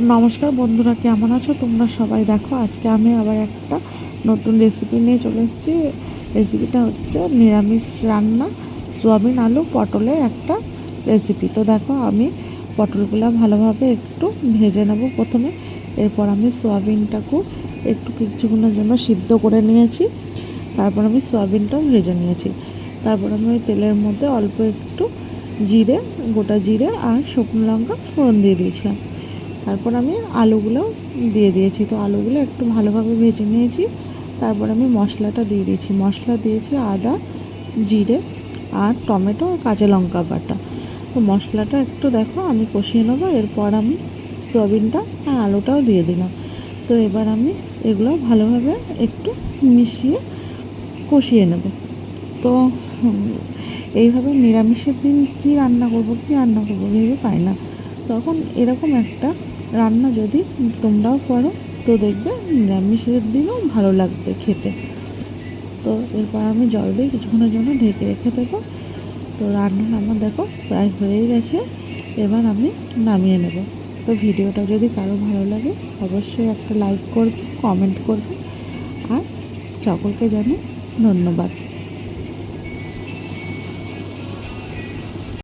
নমস্কার বন্ধুরা, কেমন আছো তোমরা সবাই? দেখো আজকে আমি আবার একটা নতুন রেসিপি নিয়ে চলে এসেছি। রেসিপিটা হচ্ছে নিরামিষ রান্না, সোয়াবিন আলু পটলের একটা রেসিপি। তো দেখো আমি পটলগুলো ভালোভাবে একটু ভেজে নেব প্রথমে। এরপর আমি সোয়াবিনটাকেও একটু কিছুক্ষণের জন্য সিদ্ধ করে নিয়েছি। তারপর আমি সোয়াবিনটাও ভেজে নিয়েছি। তারপর আমি ওই তেলের মধ্যে অল্প একটু জিরে, গোটা জিরে আর শুকনো লঙ্কা ফোড়ন দিয়ে দিয়েছিলাম। তারপর আমি আলুগুলো দিয়ে দিয়েছি। তো আলুগুলো একটু ভালোভাবে ভেজে নিয়েছি। তারপর আমি মশলাটা দিয়ে দিয়েছি। মশলা দিয়েছি আদা, জিরে আর টমেটো আর কাঁচা লঙ্কা বাটা। তো মশলাটা একটু দেখো আমি কষিয়ে নেবো। এরপর আমি সয়াবিনটা আর আলুটাও দিয়ে দিলাম। তো এবার আমি এগুলো ভালোভাবে একটু মিশিয়ে কষিয়ে নেব। তো এইভাবে নিরামিষের দিন কী রান্না করবো ভেবে পাই না। তখন এরকম একটা রান্না যদি তোমরাও করো তো দেখবে নিরামিষের দিনও ভালো লাগবে খেতে। তো এরপর আমি জল দিয়ে কিছুক্ষণের জন্য ঢেকে রেখে দেবো। তো রান্নাটা আমার দেখো প্রায় হয়েই গেছে। এবার আমি নামিয়ে নেব। তো ভিডিওটা যদি কারো ভালো লাগে অবশ্যই একটা লাইক করবে, কমেন্ট করবে আর সকলকে জানাই ধন্যবাদ।